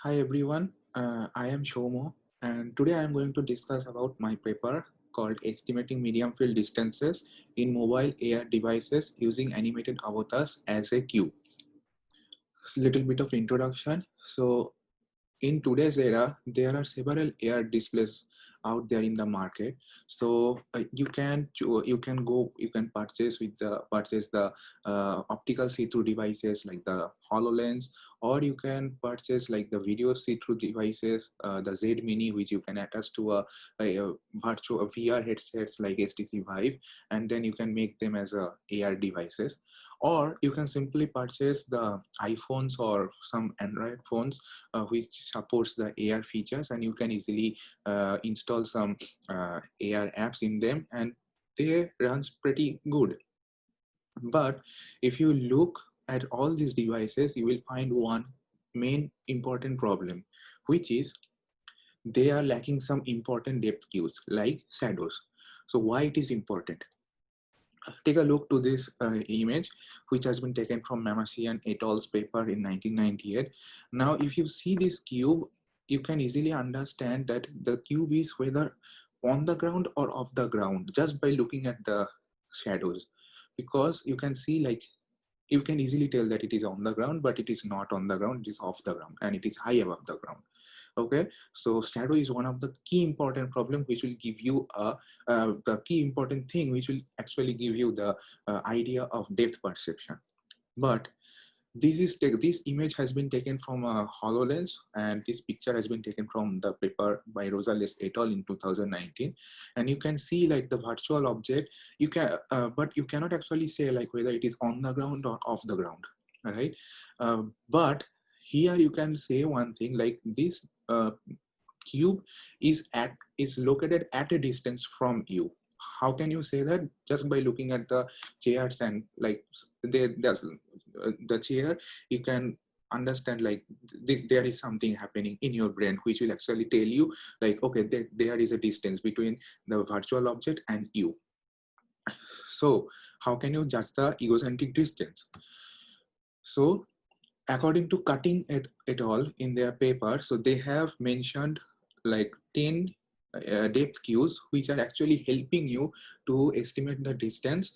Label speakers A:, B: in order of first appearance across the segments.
A: Hi everyone, I am Shomo and today I am going to discuss about my paper called Estimating Medium Field Distances in Mobile AR Devices Using Animated Avatars as a Cube. Little bit of introduction. So in today's era, there are several AR displays out there in the market. So you can purchase the optical see-through devices like the HoloLens, or you can purchase like the video see-through devices, the Z Mini, which you can attach to a virtual VR headsets like HTC Vive, and then you can make them as AR devices. Or you can simply purchase the iPhones or some Android phones which supports the AR features, and you can easily install some AR apps in them, and they runs pretty good. But if you look at all these devices, you will find one main important problem, which is they are lacking some important depth cues like shadows. So why it is important? Take a look to this image, which has been taken from Mamasian et al.'s paper in 1998. Now, if you see this cube, you can easily understand that the cube is whether on the ground or off the ground just by looking at the shadows, because you can see like you can easily tell that it is on the ground, but it is not on the ground, it is off the ground and it is high above the ground. Okay, so shadow is one of the key important problem which will give you the key important thing which will actually give you the idea of depth perception. But this image has been taken from a HoloLens, and this picture has been taken from the paper by Rosales et al. In 2019. And you can see like the virtual object, you can, but you cannot actually say like whether it is on the ground or off the ground, all right? But here you can say one thing like this cube is located at a distance from you. How can you say that? Just by looking at the chairs, and like there's the chair, you can understand like this, there is something happening in your brain which will actually tell you like, okay, there is a distance between the virtual object and you. So how can you judge the egocentric distance? So according to Cutting et al. In their paper, so they have mentioned like 10 depth cues which are actually helping you to estimate the distance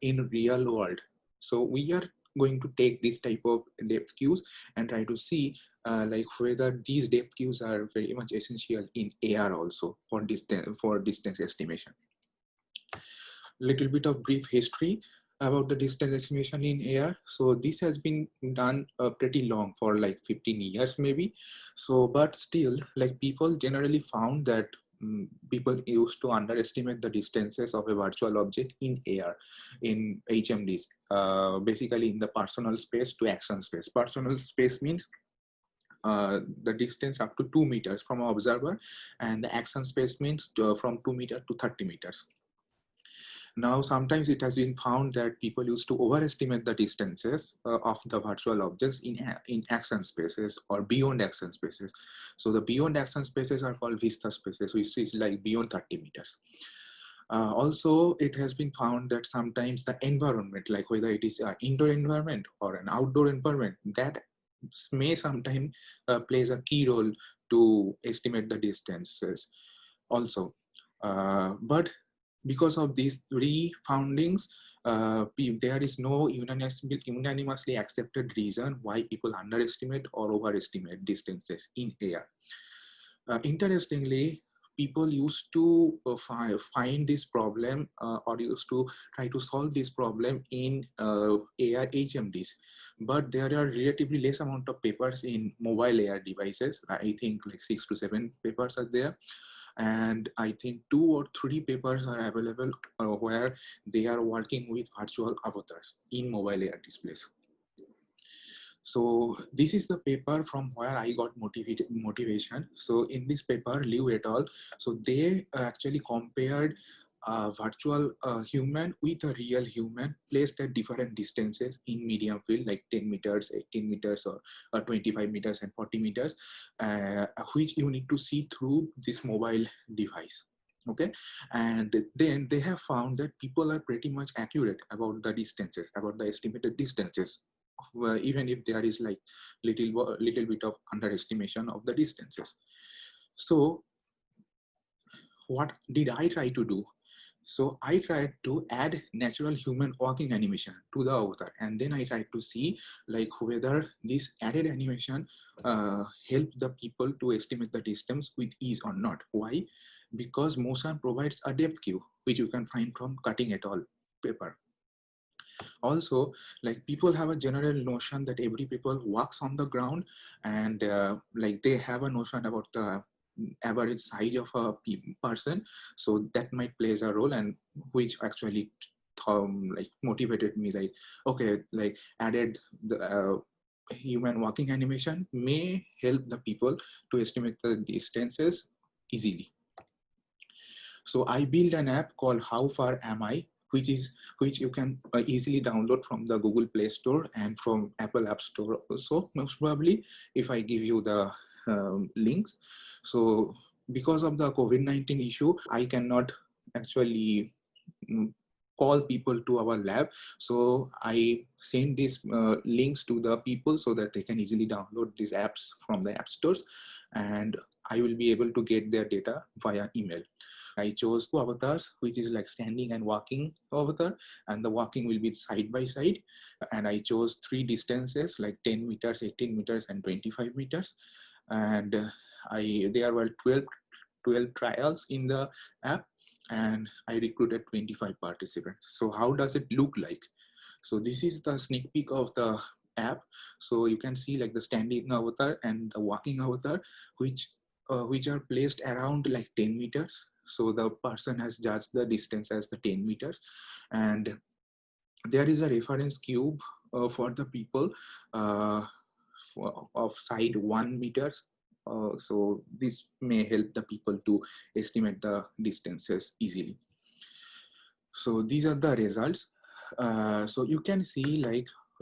A: in real world. So we are going to take this type of depth cues and try to see like whether these depth cues are very much essential in AR also for distance estimation. Little bit of brief history about the distance estimation in AR. So this has been done pretty long, for like 15 years maybe. So, but still, like people generally found that people used to underestimate the distances of a virtual object in AR, in HMDs, basically in the personal space to action space. Personal space means the distance up to 2 meters from an observer, and the action space means from 2 meters to 30 meters. Now, sometimes it has been found that people used to overestimate the distances of the virtual objects in action spaces or beyond action spaces. So the beyond action spaces are called vista spaces, which is like beyond 30 meters. Also, it has been found that sometimes the environment, like whether it is an indoor environment or an outdoor environment, that may sometimes plays a key role to estimate the distances also. But because of these three foundings, there is no unanimously accepted reason why people underestimate or overestimate distances in AR. Interestingly, people used to find this problem or used to try to solve this problem in AR HMDs, but there are relatively less amount of papers in mobile AR devices. I think like 6 to 7 papers are there, and I think 2 or 3 papers are available where they are working with virtual avatars in mobile AR displays. So this is the paper from where I got motivation. So in this paper, Liu et al., so they actually compared virtual human with a real human placed at different distances in medium field, like 10 meters, 18 meters, or 25 meters and 40 meters, which you need to see through this mobile device. Okay, and then they have found that people are pretty much accurate about the distances, about the estimated distances. even if there is like little bit of underestimation of the distances. So what did I try to do? So I tried to add natural human walking animation to the avatar, and then I tried to see like whether this added animation help the people to estimate the distance with ease or not. Why? Because motion provides a depth cue, which you can find from Cutting et al. Paper. Also, like people have a general notion that every people walks on the ground, and like they have a notion about the average size of a person, so that might plays a role, and which actually like motivated me, like okay, like added the human walking animation may help the people to estimate the distances easily. So I built an app called How Far Am I, which you can easily download from the Google Play Store and from Apple App Store also, most probably, if I give you the links. So because of the COVID-19 issue, I cannot actually call people to our lab. So I send these links to the people so that they can easily download these apps from the app stores, and I will be able to get their data via email. I chose two avatars, which is like standing and walking avatar, and the walking will be side by side. And I chose three distances like 10 meters, 18 meters, and 25 meters. And there were 12 trials in the app, and I recruited 25 participants. So how does it look like? So this is the sneak peek of the app. So you can see like the standing avatar and the walking avatar, which are placed around like 10 meters. So the person has judged the distance as the 10 meters. And there is a reference cube for the people of side 1 meters. So this may help the people to estimate the distances easily. So these are the results. So you can see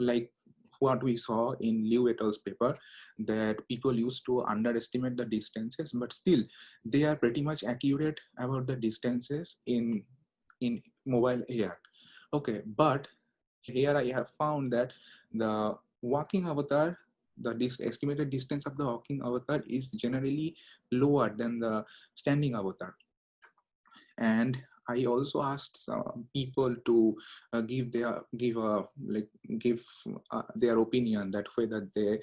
A: like what we saw in Liu et al.'s paper, that people used to underestimate the distances, but still they are pretty much accurate about the distances in mobile AR. Okay, but here I have found that the walking avatar, the estimated distance of the walking avatar is generally lower than the standing avatar. And I also asked some people to give their opinion that whether they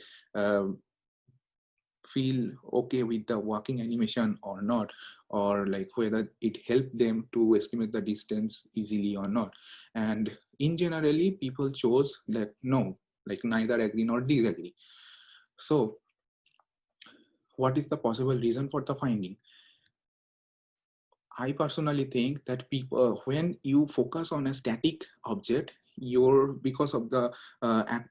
A: feel okay with the walking animation or not, or like whether it helped them to estimate the distance easily or not. And in generally, people chose that no, like neither agree nor disagree. So what is the possible reason for the finding? I personally think that people, when you focus on a static object, because of the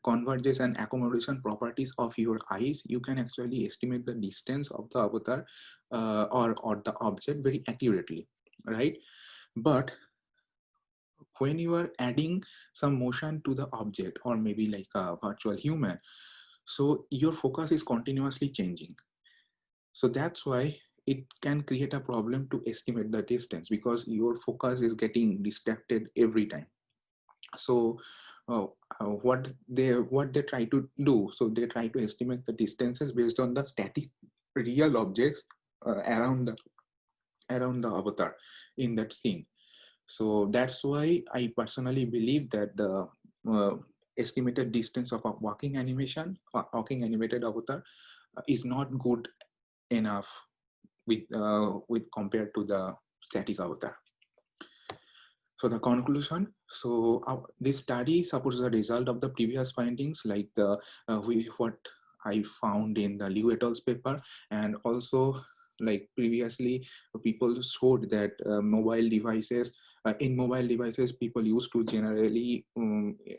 A: convergence and accommodation properties of your eyes, you can actually estimate the distance of the avatar or the object very accurately, right? But when you are adding some motion to the object, or maybe like a virtual human, so your focus is continuously changing. So that's why it can create a problem to estimate the distance, because your focus is getting distracted every time. So what they try to do, so they try to estimate the distances based on the static real objects around the avatar in that scene. So that's why I personally believe that the estimated distance of a walking walking animated avatar is not good enough with compared to the static avatar. So the conclusion, so this study supports the result of the previous findings, like what I found in the Liu et al.'s paper, and also like previously people showed that in mobile devices people used to generally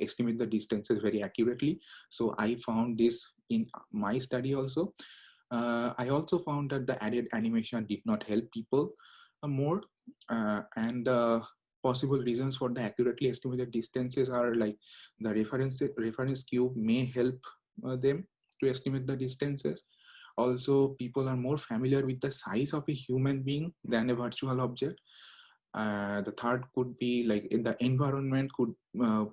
A: estimate the distances very accurately. So I found this in my study also. I also found that the added animation did not help people more, and the possible reasons for the accurately estimated distances are like the reference cube may help them to estimate the distances. Also, people are more familiar with the size of a human being than a virtual object. The third could be like in the environment could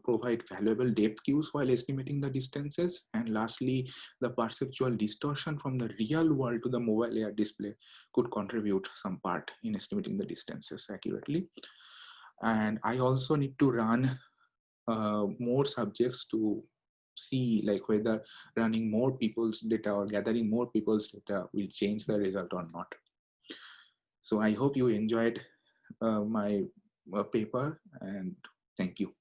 A: provide valuable depth cues while estimating the distances. And lastly, the perceptual distortion from the real world to the mobile air display could contribute some part in estimating the distances accurately. And I also need to run more subjects to see like whether running more people's data or gathering more people's data will change the result or not. So I hope you enjoyed my paper, and thank you.